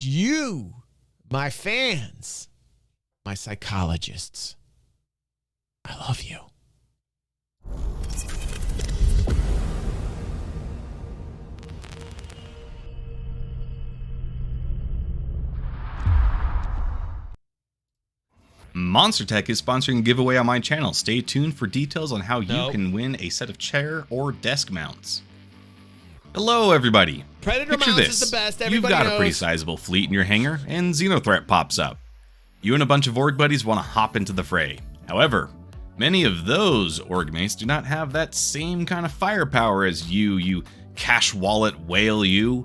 You, my fans, my psychologists, I love you. Monster Tech is sponsoring a giveaway on my channel. Stay tuned for details on how you can win a set of chair or desk mounts. Hello, everybody. Predator Picture mounts this. is the best. You've got a pretty sizable fleet in your hangar, and Xenothreat pops up. You and a bunch of Org buddies want to hop into the fray. However, many of those Org mates do not have that same kind of firepower as you cash wallet whale you.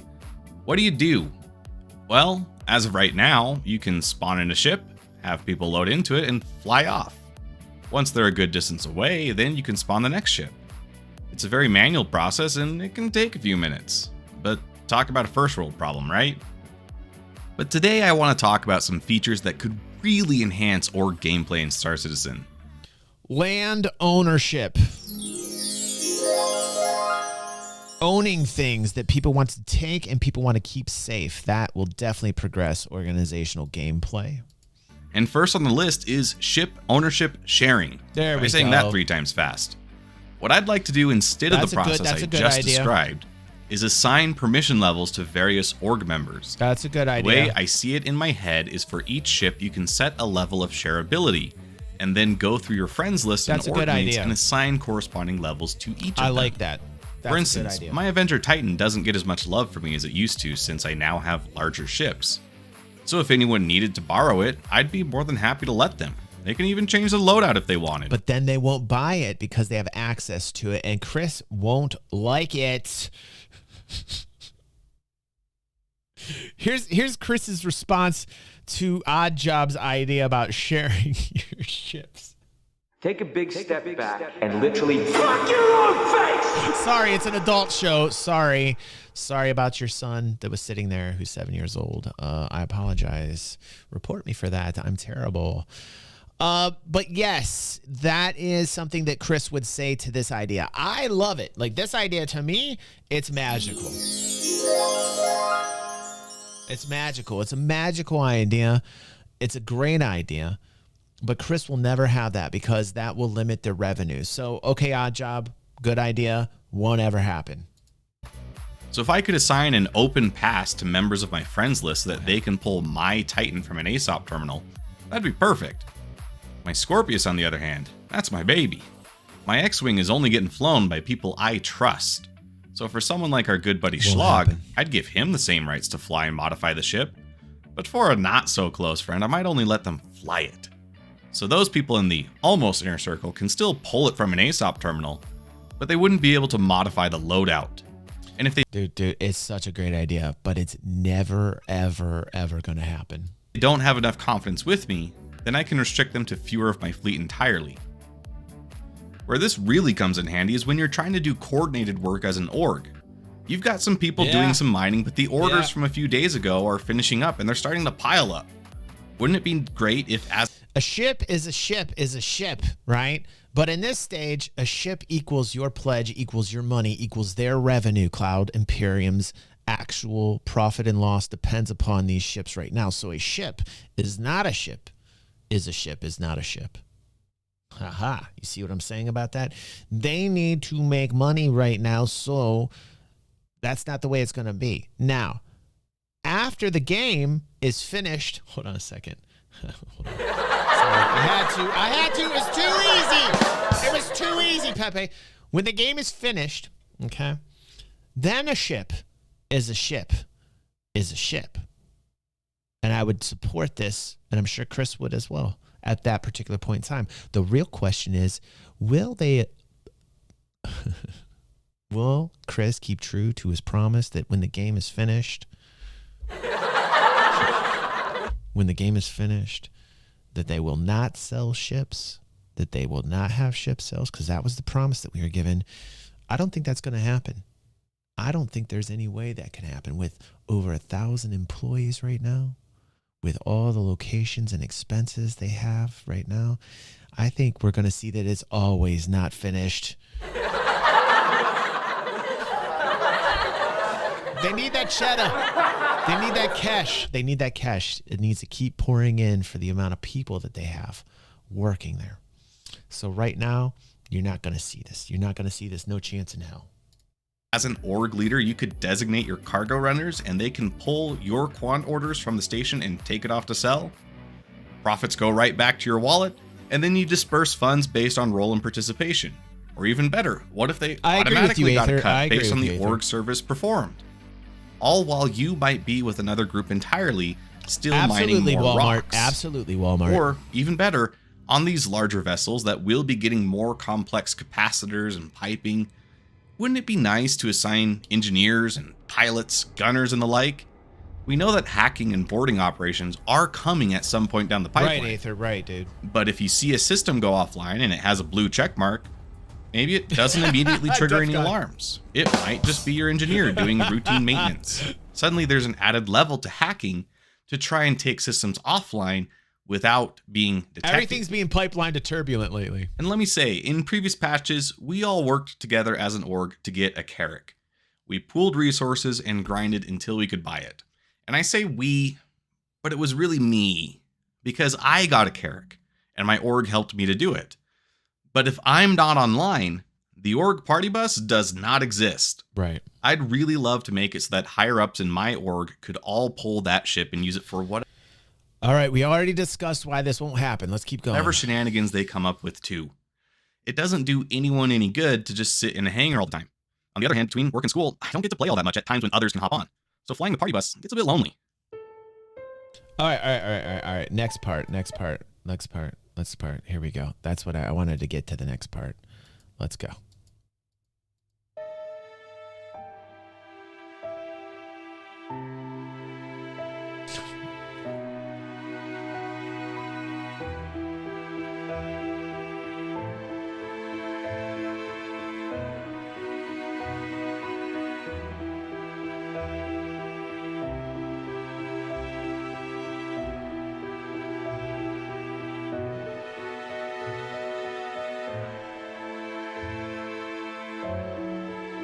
What do? Well, as of right now, you can spawn in a ship, have people load into it, and fly off. Once they're a good distance away, then you can spawn the next ship. It's a very manual process and it can take a few minutes. But talk about a first world problem, right? But today I want to talk about some features that could really enhance Org gameplay in Star Citizen. Land ownership. Owning things that people want to take and people want to keep safe. That will definitely progress organizational gameplay. And first on the list is ship ownership sharing. There we go. By saying that 3 times fast. What I'd like to do instead of the process I just described is assign permission levels to various Org members. That's a good idea. The way I see it in my head is for each ship you can set a level of shareability and then go through your friends list and Org mates and assign corresponding levels to each of them. I like that. That's for instance, my Avenger Titan doesn't get as much love from me as it used to since I now have larger ships. So if anyone needed to borrow it, I'd be more than happy to let them. They can even change the loadout if they wanted. But then they won't buy it because they have access to it, and Chris won't like it. Here's Chris's response to Odd Job's idea about sharing your ships. Take a big step back and literally fuck your own face! Sorry, it's an adult show. Sorry about your son that was sitting there who's 7 years old. I apologize. Report me for that. I'm terrible. But yes, that is something that Chris would say to this idea. I love it. Like, this idea, to me, it's magical. It's magical. It's a magical idea. It's a great idea. But Chris will never have that because that will limit their revenue. So, okay, Odd Job, good idea. Won't ever happen. So if I could assign an open pass to members of my friends list so that they can pull my Titan from an ASOP terminal, that'd be perfect. My Scorpius, on the other hand, that's my baby. My X-Wing is only getting flown by people I trust. So for someone like our good buddy Schlog, I'd give him the same rights to fly and modify the ship. But for a not-so-close friend, I might only let them fly it. So those people in the almost inner circle can still pull it from an ASOP terminal, but they wouldn't be able to modify the loadout. And if they Dude, it's such a great idea, but it's never, ever, ever going to happen. Don't have enough confidence with me, then I can restrict them to fewer of my fleet entirely. Where this really comes in handy is when you're trying to do coordinated work as an Org. You've got some people doing some mining, but the orders from a few days ago are finishing up and they're starting to pile up. Wouldn't it be great if a ship is a ship, right? But in this stage, a ship equals your pledge, equals your money, equals their revenue. Cloud Imperium's actual profit and loss depends upon these ships right now. So a ship is not a ship, is not a ship. Haha, you see what I'm saying about that? They need to make money right now, so that's not the way it's going to be. Now, after the game is finished, hold on a second. Hold on. Sorry, I had to. It was too easy, Pepe. When the game is finished, okay, then a ship is a ship. And I would support this, and I'm sure Chris would as well, at that particular point in time. The real question is, will Chris keep true to his promise that when the game is finished, that they will not sell ships, that they will not have ship sales, because that was the promise that we were given. I don't think that's going to happen. I don't think there's any way that can happen with over 1,000 employees right now, with all the locations and expenses they have right now. I think we're going to see that it's always not finished. They need that cheddar. They need that cash. They need that cash. It needs to keep pouring in for the amount of people that they have working there. So right now, you're not going to see this. You're not going to see this. No chance in hell. As an org leader, you could designate your cargo runners and they can pull your quant orders from the station and take it off to sell. Profits go right back to your wallet, and then you disperse funds based on role and participation. Or even better, what if they automatically got a cut based on the org service performed? All while you might be with another group entirely, still mining more rocks. Absolutely Walmart. Or even better, on these larger vessels that will be getting more complex capacitors and piping, wouldn't it be nice to assign engineers and pilots, gunners, and the like? We know that hacking and boarding operations are coming at some point down the pipeline. Right, Aether, right, dude. But if you see a system go offline and it has a blue check mark, maybe it doesn't immediately trigger any alarms. It might just be your engineer doing routine maintenance. Suddenly there's an added level to hacking to try and take systems offline without being detected. Everything's being pipelined to Turbulent lately. And let me say, in previous patches, we all worked together as an org to get a Carrack. We pooled resources and grinded until we could buy it. And I say we, but it was really me, because I got a Carrack, and my org helped me to do it. But if I'm not online, the org party bus does not exist. Right. I'd really love to make it so that higher ups in my org could all pull that ship and use it for whatever. All right, we already discussed why this won't happen. Let's keep going. Whatever shenanigans they come up with too. It doesn't do anyone any good to just sit in a hangar all the time. On the other hand, between work and school, I don't get to play all that much at times when others can hop on. So flying the party bus gets a bit lonely. All right. Next part. Here we go. That's what I wanted to get to the next part. Let's go.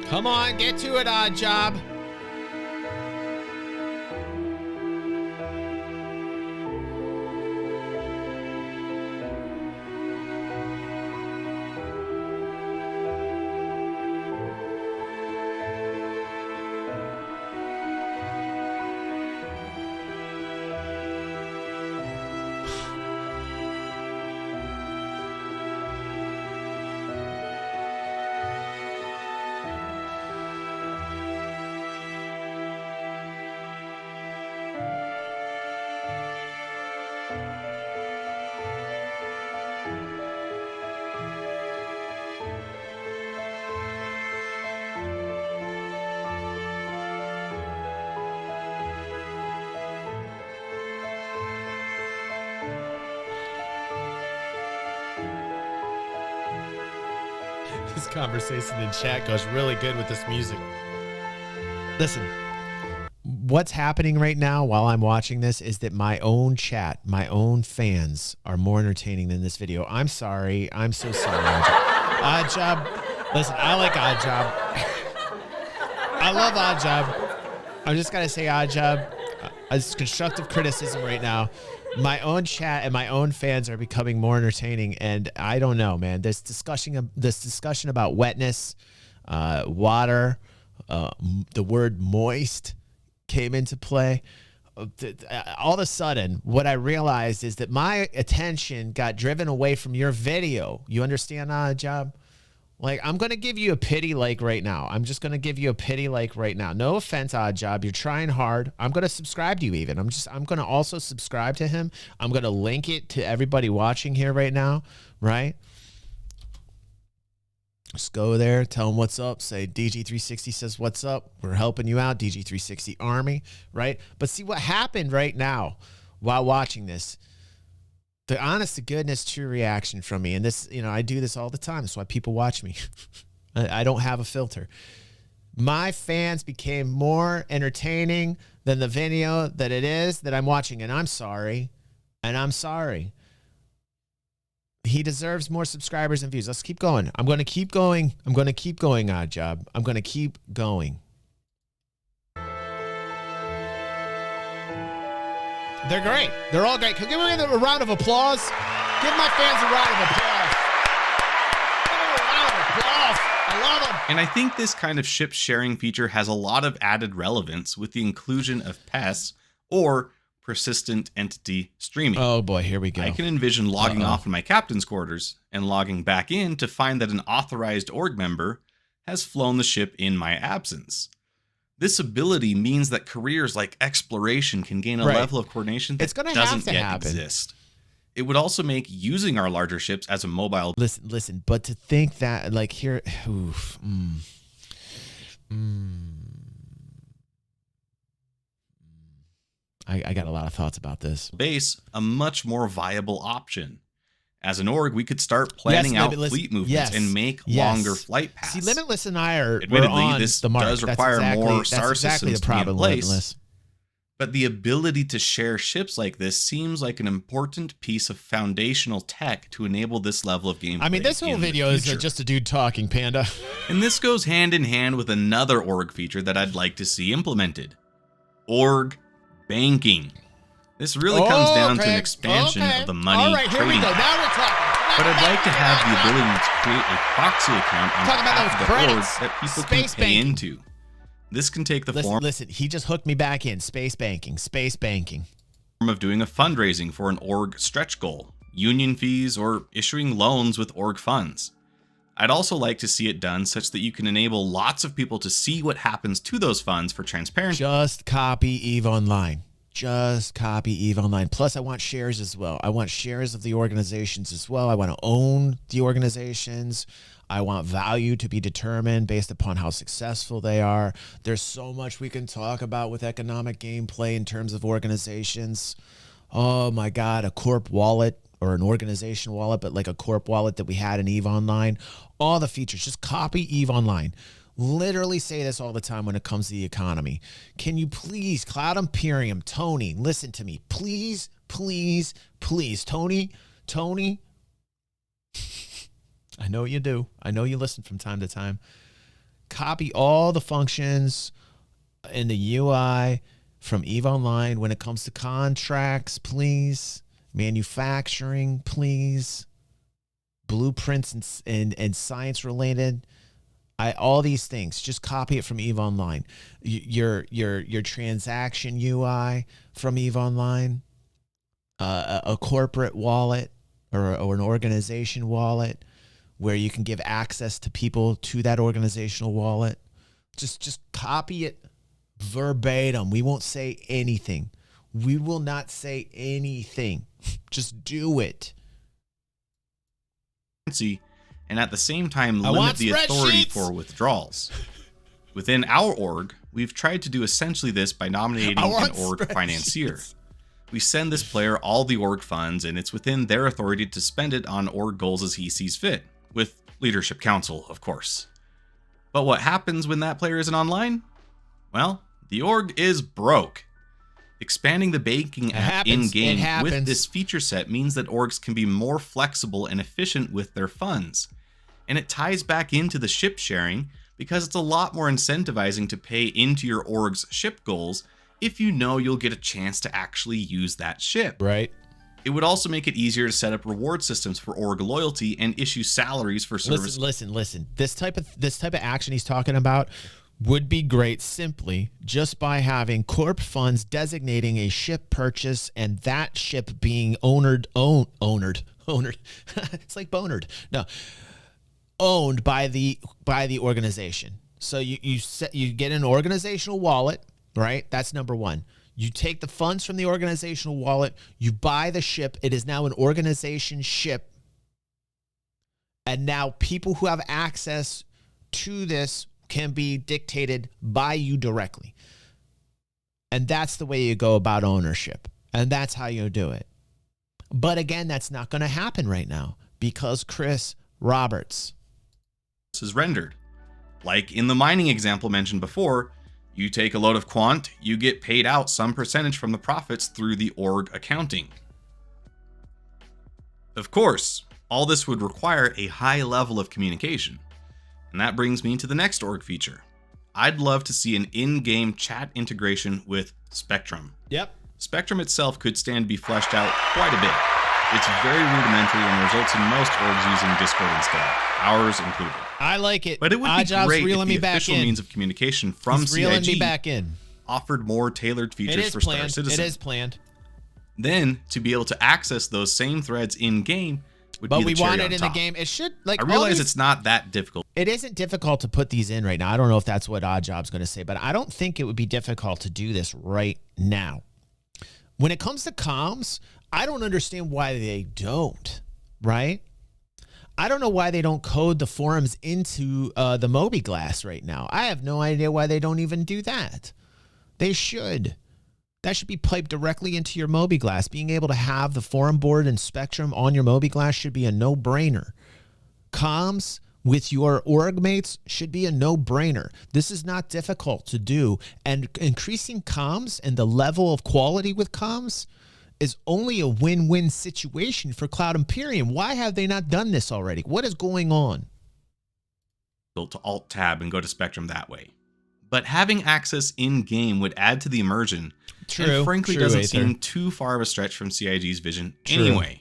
Come on, get to it, Odd Job. This conversation in chat goes really good with this music. Listen, what's happening right now while I'm watching this is that my own chat, my own fans are more entertaining than this video. I'm sorry. I'm so sorry. Odd Job. Listen, I like Odd Job. I love Odd Job. I'm just going to say Odd Job. It's constructive criticism right now. My own chat and my own fans are becoming more entertaining, and I don't know, man. This discussion about wetness, water, the word moist came into play. All of a sudden, what I realized is that my attention got driven away from your video. You understand, Job? Like, I'm going to give you a pity like right now. I'm just going to give you a pity like right now. No offense, Odd Job. You're trying hard. I'm going to subscribe to you even. I'm going to also subscribe to him. I'm going to link it to everybody watching here right now, right? Just go there, tell them what's up. Say DG360 says what's up. We're helping you out, DG360 Army, right? But see what happened right now while watching this. The honest to goodness true reaction from me, and this, I do this all the time. That's why people watch me. I don't have a filter. My fans became more entertaining than the video that it is that I'm watching, and I'm sorry. He deserves more subscribers and views. Let's keep going. I'm going to keep going. Odd Job. I'm going to keep going. They're great. They're all great. Give me a round of applause. Give my fans a round of applause. Give me a round of applause. I love them. And I think this kind of ship sharing feature has a lot of added relevance with the inclusion of PES, or persistent entity streaming. Oh boy, here we go. I can envision logging off in my captain's quarters and logging back in to find that an authorized org member has flown the ship in my absence. This ability means that careers like exploration can gain a level of coordination that doesn't yet exist. It would also make using our larger ships as a mobile... Listen, but to think that, like, here... I got a lot of thoughts about this. Base, a much more viable option. As an org, we could start planning out fleet movements and make longer flight paths. See, Limitless and I are admittedly, this does require more star systems to be in place. Limitless. But the ability to share ships like this seems like an important piece of foundational tech to enable this level of gameplay. I mean, this whole video is just a dude talking, Panda. And this goes hand in hand with another org feature that I'd like to see implemented. Org banking. This really comes down to an expansion of the money trading. Now we're talking. But I'd like to have the ability to create a proxy account on behalf of the org that people can pay into. This can take the form... Listen, he just hooked me back in. Space banking. ...of doing a fundraising for an org stretch goal, union fees, or issuing loans with org funds. I'd also like to see it done such that you can enable lots of people to see what happens to those funds for transparency. Just copy EVE Online. Plus, I want shares as well. I want shares of the organizations as well. I want to own the organizations. I want value to be determined based upon how successful they are. There's so much we can talk about with economic gameplay in terms of organizations. Oh my God, a corp wallet or an organization wallet, but like a corp wallet that we had in EVE Online. All the features, just copy EVE Online. Literally say this all the time when it comes to the economy. Can you please, Cloud Imperium, Tony, listen to me. Please. Tony. I know you do. I know you listen from time to time. Copy all the functions in the UI from EVE Online when it comes to contracts, please. Manufacturing, please. Blueprints and science related. All these things, just copy it from EVE Online. Your transaction UI from EVE Online, a corporate wallet or an organization wallet where you can give access to people to that organizational wallet. Just copy it verbatim. We won't say anything. We will not say anything. Just do it. And at the same time limit the authority for withdrawals. Within our org, we've tried to do essentially this by nominating an org financier. We send this player all the org funds, and it's within their authority to spend it on org goals as he sees fit, with leadership council, of course. But what happens when that player isn't online? Well, the org is broke. Expanding the banking app in-game with this feature set means that orgs can be more flexible and efficient with their funds. And it ties back into the ship sharing because it's a lot more incentivizing to pay into your org's ship goals if you know you'll get a chance to actually use that ship. Right. It would also make it easier to set up reward systems for org loyalty and issue salaries for service. Listen. This type of action he's talking about would be great simply just by having corp funds designating a ship purchase and that ship being owned. It's like bonered. No. Owned by the organization. So you get an organizational wallet, right? That's number one. You take the funds from the organizational wallet, you buy the ship. It is now an organization ship. And now people who have access to this can be dictated by you directly. And that's the way you go about ownership. And that's how you do it. But again, that's not going to happen right now because Chris Roberts is rendered. Like in the mining example mentioned before, you take a load of quant, you get paid out some percentage from the profits through the org accounting. Of course, all this would require a high level of communication. And that brings me to the next org feature. I'd love to see an in-game chat integration with Spectrum. Yep. Spectrum itself could stand to be fleshed out quite a bit. It's very rudimentary and results in most orgs using Discord instead, ours included. I like it. But it would be great if the official means of communication from CIG offered more tailored features for Star Citizen. It is planned. Then, to be able to access those same threads in-game would be the cherry on top. But we want it in the game. It should, like, I realize it's not that difficult. It isn't difficult to put these in right now. I don't know if that's what Oddjob's going to say, but I don't think it would be difficult to do this right now. When it comes to comms, I don't understand why they don't, right? I don't know why they don't code the forums into the Moby-Glass right now. I have no idea why they don't even do that. They should. That should be piped directly into your Moby-Glass. Being able to have the forum board and Spectrum on your Moby-Glass should be a no-brainer. Comms with your org mates should be a no-brainer. This is not difficult to do. And increasing comms and the level of quality with comms is only a win-win situation for Cloud Imperium. Why have they not done this already? What is going on? To Alt-Tab and go to Spectrum that way. But having access in-game would add to the immersion. And frankly doesn't seem too far of a stretch from CIG's vision anyway.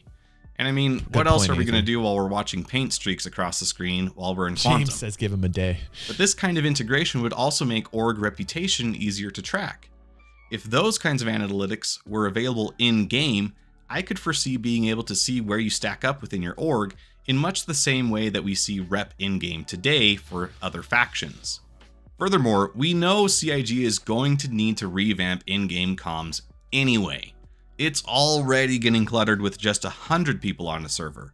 And I mean, what else are we going to do while we're watching paint streaks across the screen while we're in Quantum? James says give him a day. But this kind of integration would also make org reputation easier to track. If those kinds of analytics were available in-game, I could foresee being able to see where you stack up within your org in much the same way that we see rep in-game today for other factions. Furthermore, we know CIG is going to need to revamp in-game comms anyway. It's already getting cluttered with just 100 people on a server.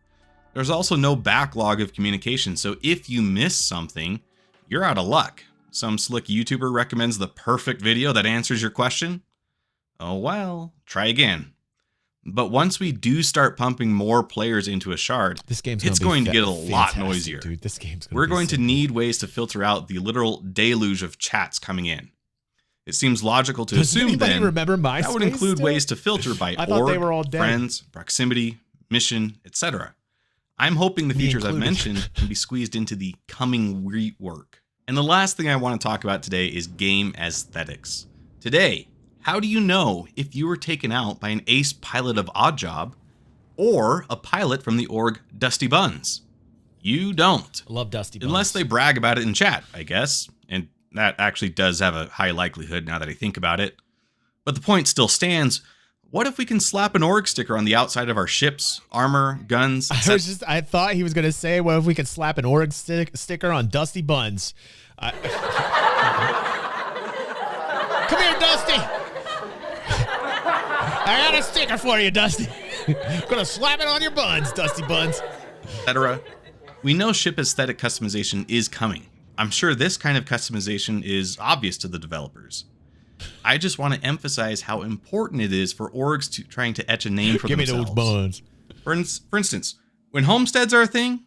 There's also no backlog of communication, so if you miss something, you're out of luck. Some slick YouTuber recommends the perfect video that answers your question. Oh well, try again. But once we do start pumping more players into a shard, it's going to get a lot noisier. Dude, this game's We're going to need ways to filter out the literal deluge of chats coming in. It seems logical to assume then that would include ways to filter by org, friends, proximity, mission, etc. I'm hoping the features I've mentioned can be squeezed into the coming rework. And the last thing I want to talk about today is game aesthetics. Today, how do you know if you were taken out by an ace pilot of Oddjob or a pilot from the org Dusty Buns? You don't. I love Dusty Buns. Unless they brag about it in chat, I guess. And that actually does have a high likelihood now that I think about it. But the point still stands. What if we can slap an org sticker on the outside of our ships, armor, guns, etc.? I thought he was going to say, what if we could slap an org sticker on Dusty Buns? Come here, Dusty. I got a sticker for you, Dusty. Gonna slap it on your buns, Dusty Buns. Etc. We know ship aesthetic customization is coming. I'm sure this kind of customization is obvious to the developers. I just want to emphasize how important it is for orgs to trying to etch a name for themselves. Give me those buns. For instance, when homesteads are a thing,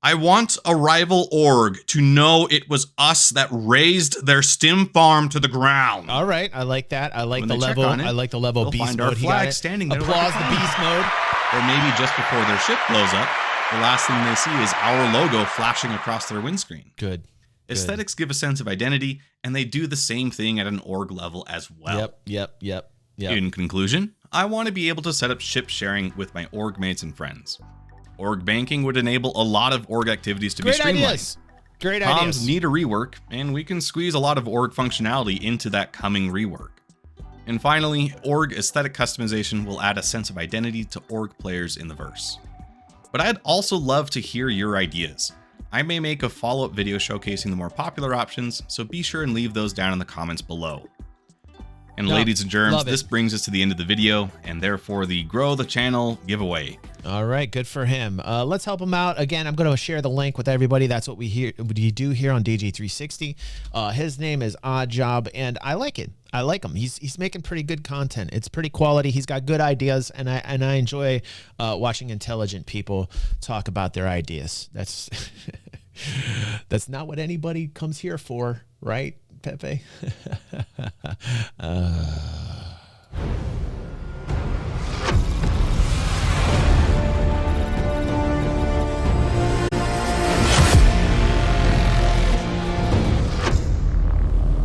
I want a rival org to know it was us that raised their stim farm to the ground. All right, I like that. I like the level. I like the level beast find mode. Our flag standing there. Applause the beast mode. Or maybe just before their ship blows up, the last thing they see is our logo flashing across their windscreen. Good. Aesthetics give a sense of identity, and they do the same thing at an org level as well. Yep. In conclusion, I want to be able to set up ship sharing with my org mates and friends. Org banking would enable a lot of org activities to be streamlined. Great ideas. Comms need a rework, and we can squeeze a lot of org functionality into that coming rework. And finally, org aesthetic customization will add a sense of identity to org players in the verse. But I'd also love to hear your ideas. I may make a follow-up video showcasing the more popular options, so be sure and leave those down in the comments below. And ladies and germs, this brings us to the end of the video, and therefore the Grow the Channel giveaway. All right, good for him. Let's help him out. Again, I'm going to share the link with everybody. That's what we do here on DJ360. His name is Oddjob, and I like it. I like him. He's making pretty good content. It's pretty quality. He's got good ideas, and I enjoy watching intelligent people talk about their ideas. That's that's not what anybody comes here for, right, Pepe?